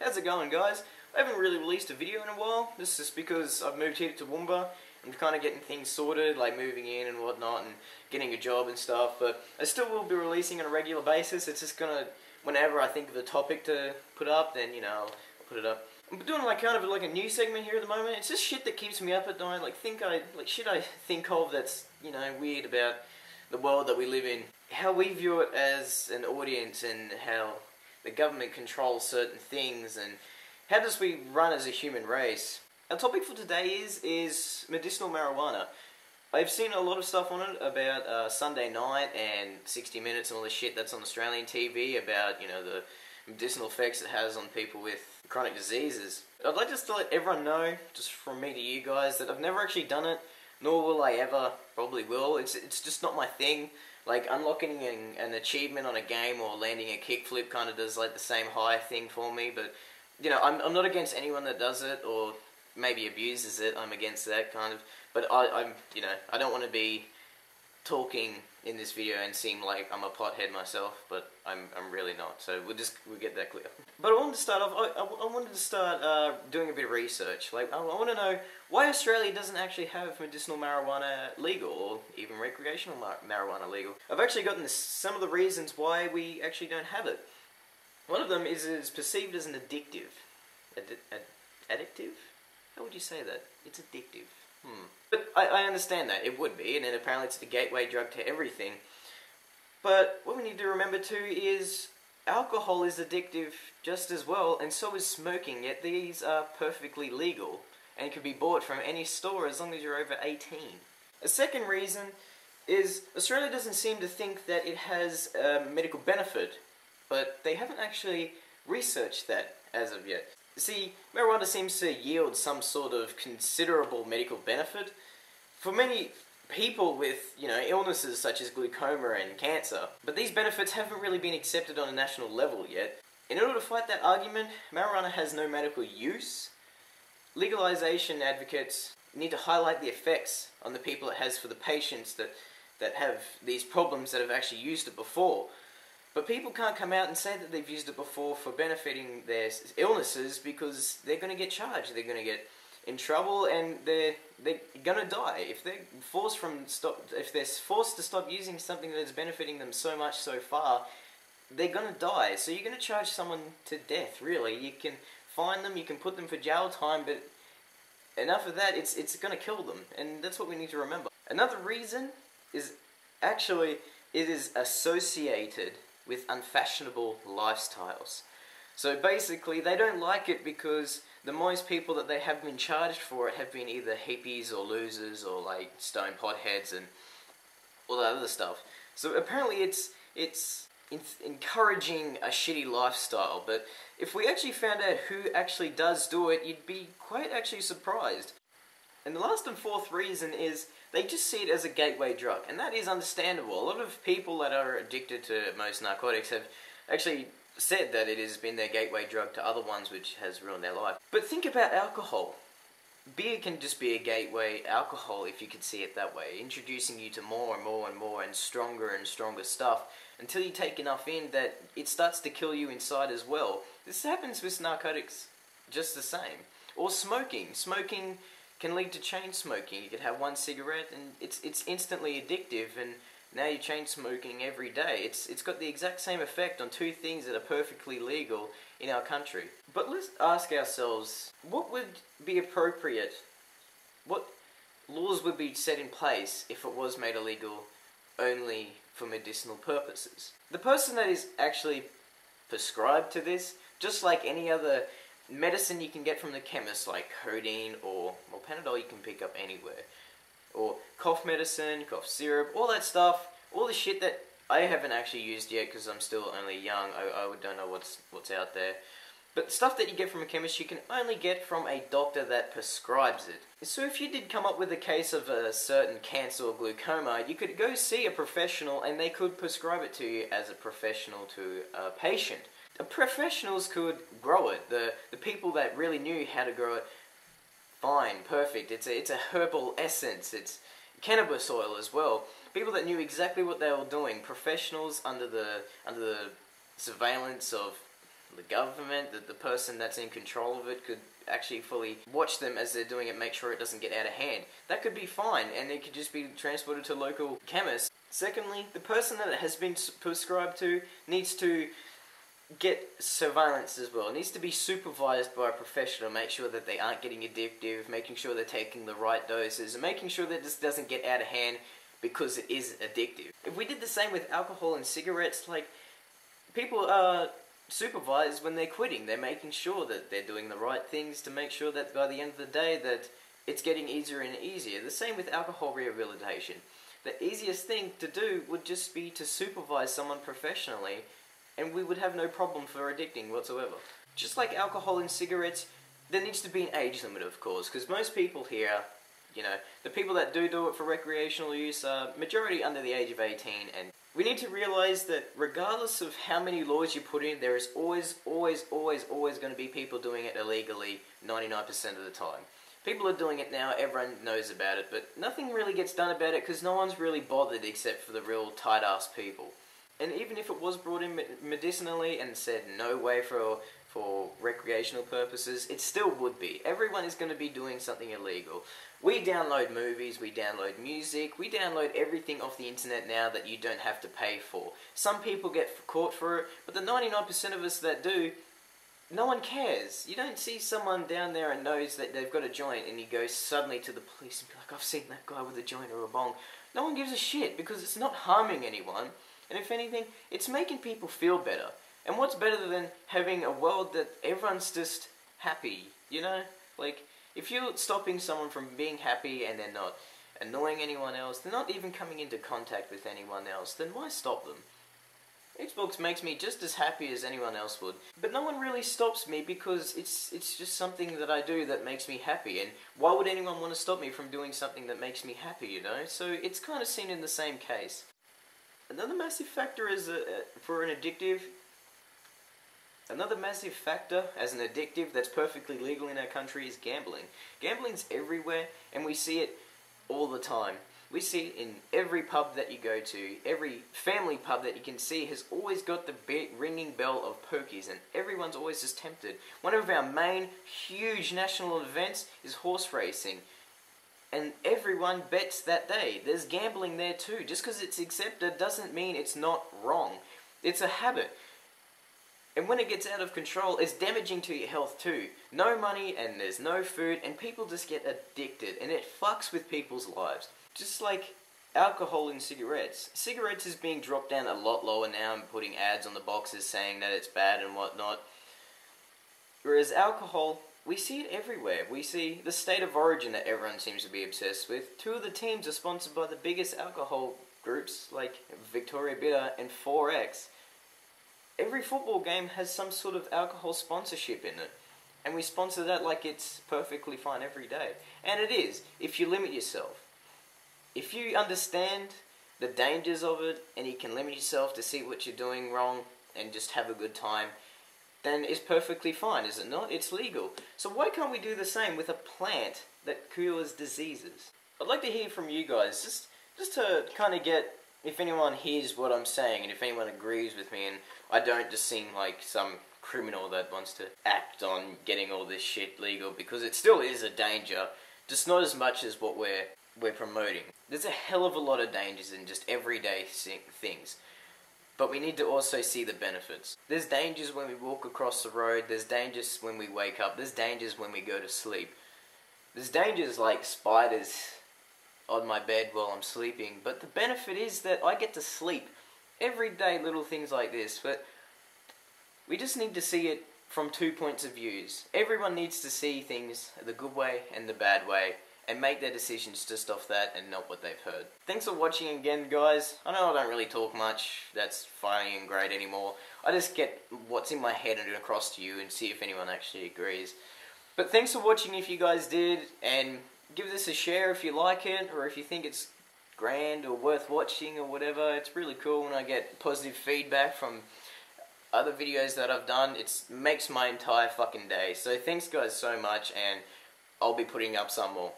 How's it going, guys? I haven't really released a video in a while. This is because I've moved here to Toowoomba. I'm kind of getting things sorted, like moving in and whatnot, and getting a job and stuff, but I still will be releasing on a regular basis. It's just gonna, whenever I think of a topic to put up, then, you know, I'll put it up. I'm doing like kind of like a new segment here at the moment. It's just shit that keeps me up at night, like shit I think of that's, you know, weird about the world that we live in. How we view it as an audience, and how the government controls certain things, and how does we run as a human race. Our topic for today is medicinal marijuana. I've seen a lot of stuff on it about Sunday Night and 60 Minutes and all this shit that's on Australian TV about, you know, the medicinal effects it has on people with chronic diseases. I'd like just to let everyone know, just from me to you guys, that I've never actually done it, nor will I ever. Probably will. It's just not my thing. Like, unlocking an achievement on a game or landing a kickflip kind of does like the same high thing for me, but, you know, I'm not against anyone that does it or maybe abuses it. I'm against that kind of, but I'm, you know, I don't want to be talking in this video and seem like I'm a pothead myself, but I'm really not, so we'll get that clear. But I wanted to start off, I wanted to start doing a bit of research. Like, I want to know why Australia doesn't actually have medicinal marijuana legal, or even recreational marijuana legal. I've actually gotten some of the reasons why we actually don't have it. One of them is it's perceived as an addictive. Addictive? How would you say that? It's addictive. But I understand that, it would be, and then apparently it's the gateway drug to everything. But what we need to remember too is alcohol is addictive just as well, and so is smoking, yet these are perfectly legal and can be bought from any store as long as you're over 18. A second reason is Australia doesn't seem to think that it has a medical benefit, but they haven't actually researched that as of yet. See, marijuana seems to yield some sort of considerable medical benefit for many people with, you know, illnesses such as glaucoma and cancer, but these benefits haven't really been accepted on a national level yet. In order to fight that argument, marijuana has no medical use. Legalization advocates need to highlight the effects on the people it has for the patients that have these problems that have actually used it before. But people can't come out and say that they've used it before for benefiting their illnesses, because they're going to get charged, they're going to get in trouble, and they're going to die. If they're forced to stop using something that is benefiting them so much so far, they're going to die. So you're going to charge someone to death, really. You can fine them, you can put them for jail time, but enough of that, it's going to kill them, and that's what we need to remember. Another reason is actually it is associated with unfashionable lifestyles. So basically, they don't like it because the most people that they have been charged for it have been either hippies or losers or like stone potheads and all that other stuff. So apparently it's encouraging a shitty lifestyle, but if we actually found out who actually does do it, you'd be quite actually surprised. And the last and fourth reason is they just see it as a gateway drug, and that is understandable. A lot of people that are addicted to most narcotics have actually said that it has been their gateway drug to other ones, which has ruined their life. But think about alcohol. Beer can just be a gateway alcohol, if you could see it that way, introducing you to more and more and more and stronger stuff, until you take enough in that it starts to kill you inside as well. This happens with narcotics just the same. Or smoking. Smoking can lead to chain smoking. You could have one cigarette and it's instantly addictive, and now you're chain smoking every day. It's got the exact same effect on two things that are perfectly legal in our country. But let's ask ourselves, what would be appropriate? What laws would be set in place if it was made illegal only for medicinal purposes? The person that is actually prescribed to this, just like any other medicine you can get from the chemist, like codeine or Panadol, you can pick up anywhere, or cough medicine, cough syrup, all that stuff, all the shit that I haven't actually used yet because I'm still only young. I don't know what's out there, but stuff that you get from a chemist you can only get from a doctor that prescribes it. So if you did come up with a case of a certain cancer or glaucoma, you could go see a professional and they could prescribe it to you as a professional to a patient. Professionals could grow it. The people that really knew how to grow it, fine, perfect. It's a herbal essence. It's cannabis oil as well. People that knew exactly what they were doing. Professionals under the surveillance of the government, the person that's in control of it could actually fully watch them as they're doing it, make sure it doesn't get out of hand. That could be fine, and it could just be transported to local chemists. Secondly, the person that it has been prescribed to needs to get surveillance as well. It needs to be supervised by a professional, make sure that they aren't getting addictive, making sure they're taking the right doses, and making sure that this doesn't get out of hand because it is addictive. If we did the same with alcohol and cigarettes, like, people are supervised when they're quitting. They're making sure that they're doing the right things to make sure that by the end of the day that it's getting easier and easier. The same with alcohol rehabilitation. The easiest thing to do would just be to supervise someone professionally, and we would have no problem for addicting whatsoever. Just like alcohol and cigarettes, there needs to be an age limit, of course, because most people here, you know, the people that do it for recreational use are majority under the age of 18, and we need to realize that regardless of how many laws you put in, there is always going to be people doing it illegally 99% of the time. People are doing it now, everyone knows about it, but nothing really gets done about it because no one's really bothered except for the real tight-ass people. And even if it was brought in medicinally and said no way for recreational purposes, it still would be. Everyone is going to be doing something illegal. We download movies, we download music, we download everything off the internet now that you don't have to pay for. Some people get caught for it, but the 99% of us that do, no one cares. You don't see someone down there and knows that they've got a joint and you go suddenly to the police and be like, I've seen that guy with a joint or a bong. No one gives a shit because it's not harming anyone. And if anything, it's making people feel better. And what's better than having a world that everyone's just happy, you know? Like, if you're stopping someone from being happy and they're not annoying anyone else, they're not even coming into contact with anyone else, then why stop them? Xbox makes me just as happy as anyone else would. But no one really stops me because it's just something that I do that makes me happy. And why would anyone want to stop me from doing something that makes me happy, you know? So it's kind of seen in the same case. Another massive factor is for an addictive. Another massive factor as an addictive that's perfectly legal in our country is gambling. Gambling's everywhere, and we see it all the time. We see it in every pub that you go to. Every family pub that you can see has always got the ringing bell of pokies, and everyone's always just tempted. One of our main, huge national events is horse racing. And everyone bets that day. There's gambling there too. Just because it's accepted doesn't mean it's not wrong. It's a habit. And when it gets out of control, it's damaging to your health too. No money and there's no food and people just get addicted and it fucks with people's lives. Just like alcohol and cigarettes. Cigarettes is being dropped down a lot lower now and putting ads on the boxes saying that it's bad and whatnot. Whereas alcohol, we see it everywhere. We see the state of origin that everyone seems to be obsessed with. Two of the teams are sponsored by the biggest alcohol groups like Victoria Bitter and 4X. Every football game has some sort of alcohol sponsorship in it. And we sponsor that like it's perfectly fine every day. And it is, if you limit yourself. If you understand the dangers of it and you can limit yourself to see what you're doing wrong and just have a good time, then it's perfectly fine, is it not? It's legal. So why can't we do the same with a plant that cures diseases? I'd like to hear from you guys, just to kind of get, if anyone hears what I'm saying and if anyone agrees with me and I don't just seem like some criminal that wants to act on getting all this shit legal, because it still is a danger, just not as much as what we're promoting. There's a hell of a lot of dangers in just everyday things. But we need to also see the benefits. There's dangers when we walk across the road, there's dangers when we wake up, there's dangers when we go to sleep. There's dangers like spiders on my bed while I'm sleeping, but the benefit is that I get to sleep. Every day, little things like this, but we just need to see it from 2 points of views. Everyone needs to see things the good way and the bad way, and make their decisions just off that and not what they've heard. Thanks for watching again, guys. I know I don't really talk much, that's funny and great anymore. I just get what's in my head and across to you and see if anyone actually agrees. But thanks for watching if you guys did, and give this a share if you like it, or if you think it's grand or worth watching or whatever. It's really cool when I get positive feedback from other videos that I've done. It makes my entire fucking day. So thanks guys so much, and I'll be putting up some more.